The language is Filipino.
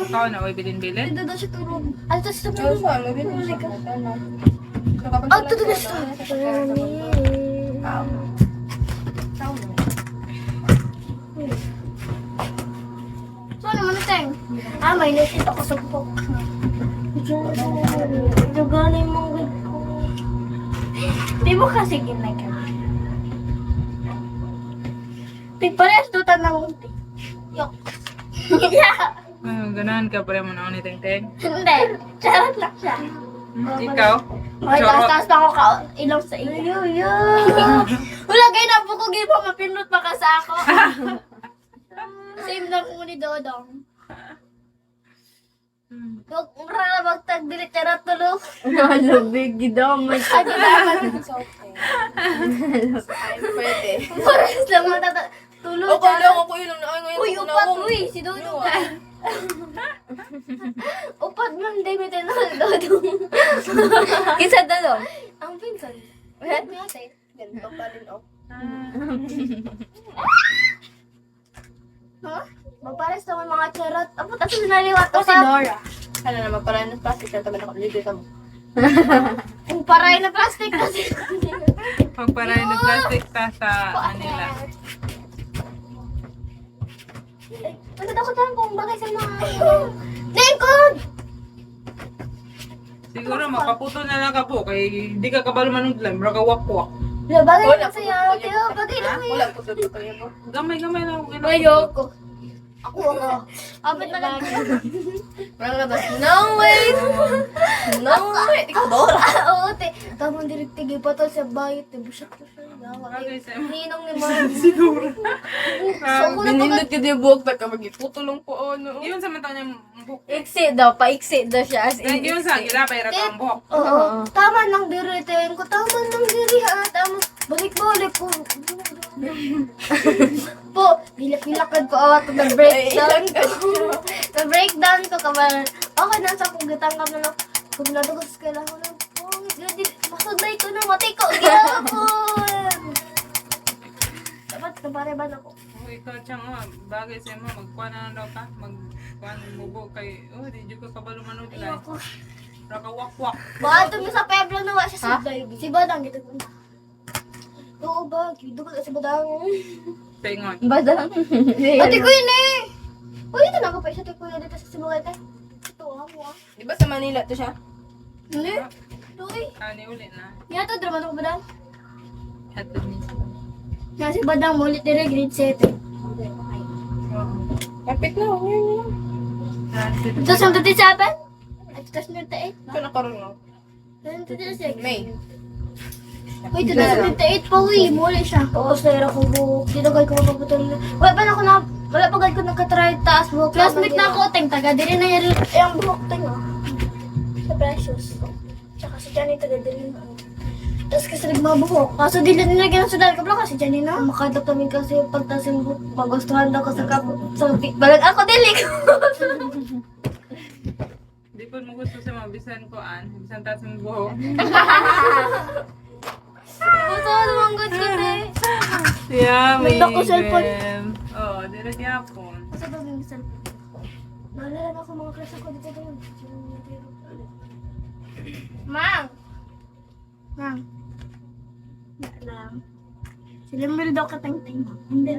Ikaw na, oy, bilin-bilin. Dito daw siya tulog. Ay, tapos sa Ano tulog. sa ano, binili ka? Ah, dito na siya. So, ano mo Teng? Ah, may nasit ako sa bukok. Nagalay mo ang ko. Di mo kasi ginagay. Tigparehas dutan ng unti. Yok. Ganahan ka pa rin mo na ako ni Teng-Teng. Hindi. Charot lang siya. Ikaw? Okay, Charot. taas pa ako ilong sa iyo. Wala kayo na po ko pa mapindot pa ka sa ako. Same lang ko ni Dodong. Huwag mura magtagdilit charot tulog. Nalabig, gidamay. Ay, di naman. Pwede. Paras lang tulog. O, kala ko yun. Ngayon Uy, ko upat, nawong. uy, si Dodong. Upat man, di may tinol, Dodong. Kisa dalong. Ang pinsan. Upat mo yate. Ganito pa rin ako. Ha? Magpares naman mga charot. Apo, tapos sinaliwat ko O, si sa... Nora. Ano na, magparaan ng plastic na tabi na ko. Dito mo. Ang paray na plastic kasi. Pagparay ng plastic ta sa Manila. Nagkatakutan tayo kung bagay sa mga... Lingkod! Siguro makaputo na lang ka po kay di ka kabalo manudlan, bro ka wakwak. Bagay Wala lang sa'yo. Tiyo, bagay lang sa'yo. Wala po sa dito yun. Gamay-gamay lang. Ayoko. Ako. Abit na lang. Parang ka tapos, no way! No way! Ikaw, Dora! Oo, te. Tamang direktig pa to sa bayot. Busak ko siya. Bagay sa Ninong ni Mark. Siguro. So, kung Binindot ka din buhok na ka magiputulong po ano. Yun sa mata niya buhok. Iksi daw, paiksi daw siya. As Yun sa gilapay rata ang buhok. Oo. Tama lang diri. Tingin ko, tama lang diri ha. Tama. Balik-balik ko. Po, hilak-hilakad ko awat na-breakdown ko. Na-breakdown ko kabalan. Okay na sa kong gitangkap na lang. Kung natugos ka lang ko lang. Masagday ko na, mati ko. Gihapon! Dapat napareban ako. Oh, ikaw siyang bagay sa mo, magkuha na lang daw ka. Magkuha mo kay, oh, di ko kabalo manudlan. Ayoko. Raka wakwak. Baka ito sa Pueblo na wa siya sa diving. Si Badang, gito ko. Oo ba? Kido ka sa Badang. Pengon. Badang. Ate ko yun eh! Uy, ito na ako pa isa ate ko yun dito sa Sibugay tayo. Ito mo ah. Di ba sa Manila to siya? Hindi. Ito eh. Ani uli na. Yan ito, drama ito ko Badang. Hatod ni. Yan si Badang, mulit dire, grade 7. Kapit na, yun. Ito sa 27? Ito sa 28? Ito nakaroon mo. 26. May. Uy, 2028 pa uy, muli siya. Oo, sir, ako buhok. Dito gay ko mapaputol na. Wala pa gay ko nakatry taas buhok. Classmate na ako, teng, taga din na yan. Eh, ang buhok, teng, oh. Sa Precious. Tsaka si Johnny, taga din na. Tapos kasi nagmabuhok. Kaso di na nilagyan ng sudal ka kasi Johnny na. Makadap kami kasi pagtasim buhok. Magustuhan daw ko sa balag ako, dili ko. Di ko mo gusto sa mga bisan ko bisan taas ng buhok. Gusto ko naman good ko eh. Yeah, Nagdak ko cellphone. Oo, di na gyapon. Kasi daw yung cellphone. Naalala na ako mga crush ko dito doon. Mang! Mang! Wala lang. Sila meron daw katang-ting. Hindi.